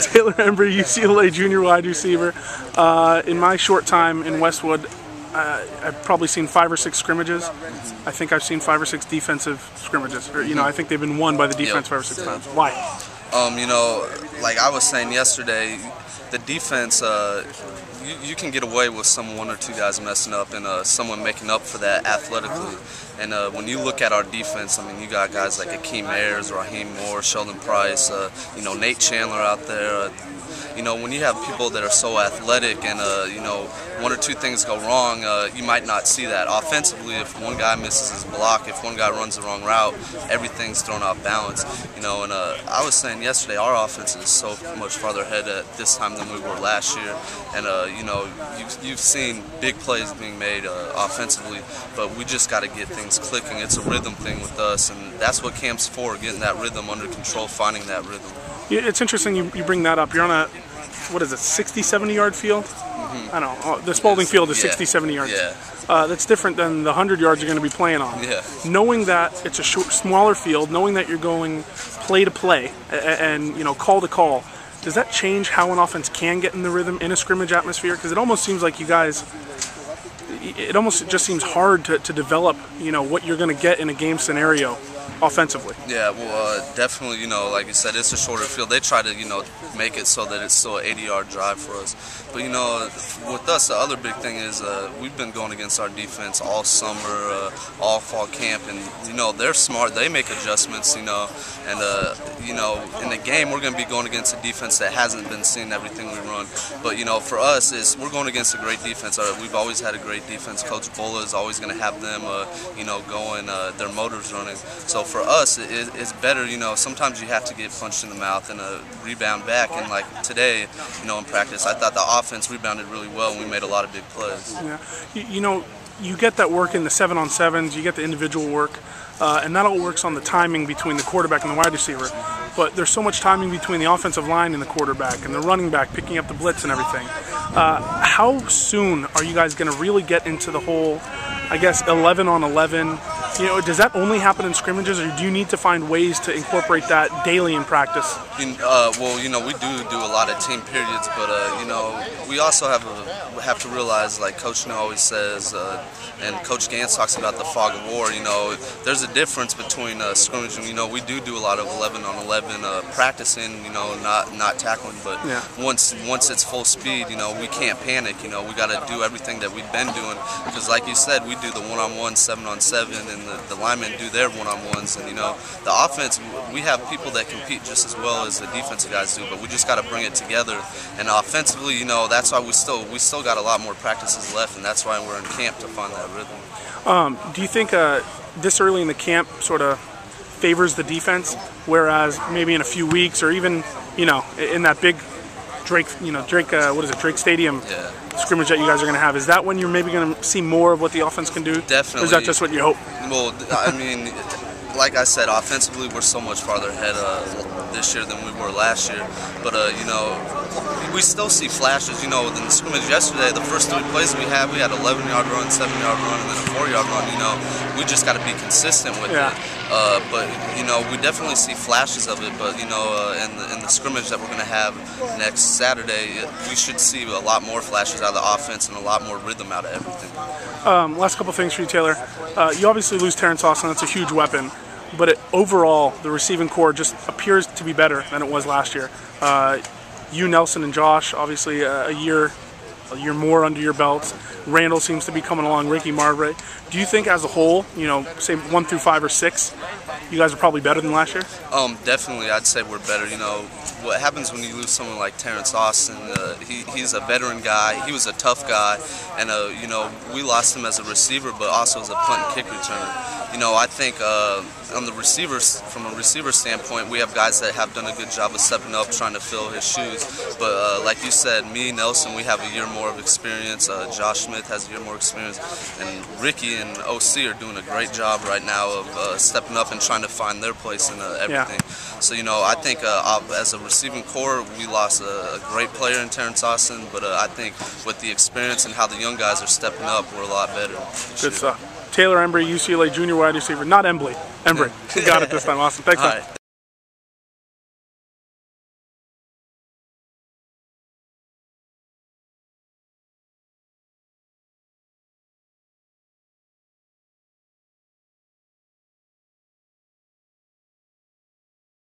Taylor Embree, UCLA junior wide receiver. In my short time in Westwood, I've probably seen 5 or 6 scrimmages. I think I've seen 5 or 6 defensive scrimmages. Or, I think they've been won by the defense 5 or 6 times. Why? Like I was saying yesterday, the defense, you can get away with some 1 or 2 guys messing up and someone making up for that athletically. And when you look at our defense, I mean, you got guys like Akeem Ayers, Raheem Moore, Sheldon Price, Nate Chandler out there. When you have people that are so athletic and, 1 or 2 things go wrong, you might not see that. Offensively, if one guy misses his block, if one guy runs the wrong route, everything's thrown off balance. And I was saying yesterday, our offense is so much farther ahead at this time than we were last year. And, you've seen big plays being made offensively, but we just got to get things clicking. It's a rhythm thing with us, and that's what camp's for, getting that rhythm under control, finding that rhythm. It's interesting you bring that up. You're on a, 60, 70-yard field? I don't know. The Spalding field is 60, 70 yards. Yeah. That's different than the 100 yards you're going to be playing on. Yeah. Knowing that it's a smaller field, knowing that you're going play to play and call to call, does that change how an offense can get in the rhythm in a scrimmage atmosphere? Because it almost seems like you guys, it almost just seems hard to develop, what you're going to get in a game scenario offensively. Yeah, well, definitely, like you said, it's a shorter field. They try to, make it so that it's still an 80-yard drive for us. But, with us, the other big thing is we've been going against our defense all summer, all fall camp, and, they're smart. They make adjustments, and, in the game, we're going to be going against a defense that hasn't been seeing everything we run. But, for us, we're going against a great defense. We've always had a great defense. Coach Bola is always going to have them, going, their motors running. So for us, it's better, sometimes you have to get punched in the mouth and rebound back. And like today, in practice, I thought the offense rebounded really well and we made a lot of big plays. Yeah. You get that work in the 7-on-7s, you get the individual work, and that all works on the timing between the quarterback and the wide receiver. But there's so much timing between the offensive line and the quarterback and the running back picking up the blitz and everything. How soon are you guys going to really get into the whole, 11-on-11? Does that only happen in scrimmages, or do you need to find ways to incorporate that daily in practice? We do a lot of team periods, but we also have to realize, like Coach No always says, and Coach Gantz talks about the fog of war. There's a difference between scrimmage and we do a lot of 11-on-11 practicing, not tackling, but once it's full speed, we can't panic. We got to do everything that we've been doing, because like you said, we do the 1-on-1, 7-on-7, and the linemen do their 1-on-1s, and the offense, we have people that compete just as well as the defensive guys do, but we just got to bring it together. And offensively, that's why we still got a lot more practices left, and that's why we're in camp to find that rhythm. Do you think this early in the camp sort of favors the defense, whereas maybe in a few weeks or even in that big Drake Stadium scrimmage that you guys are going to have, is that when you're maybe going to see more of what the offense can do? Definitely. Or is that just what you hope? Well, like I said, offensively we're so much farther ahead this year than we were last year. But we still see flashes. In the scrimmage yesterday, the first 3 plays we had 11-yard run, 7-yard run, and then a 4-yard run. We just got to be consistent with it. But we definitely see flashes of it. But in the scrimmage that we're going to have next Saturday, we should see a lot more flashes out of the offense and a lot more rhythm out of everything. Last couple things for you, Taylor. You obviously lose Terrence Austin. That's a huge weapon. But overall, the receiving core just appears to be better than it was last year. You, Nelson, and Josh, obviously a year more under your belts. Randall seems to be coming along. Ricky Marbury. Do you think, as a whole, say 1 through 5 or 6, you guys are probably better than last year? Definitely, I'd say we're better. What happens when you lose someone like Terrence Austin? He's a veteran guy. He was a tough guy, and we lost him as a receiver, but also as a punt and kick returner. I think on the receivers, from a receiver standpoint, we have guys that have done a good job of stepping up, trying to fill his shoes. But like you said, me, Nelson, we have a year more of experience. Josh Smith has a year more experience, and Ricky and OC are doing a great job right now of stepping up and trying to find their place in everything. So I think as a receiving core, we lost a great player in Terrence Austin, but I think with the experience and how the young guys are stepping up, we're a lot better. Good stuff. Taylor Embree, UCLA junior wide receiver. Not Embley. Embree. You got it this time. Awesome. Thanks, man.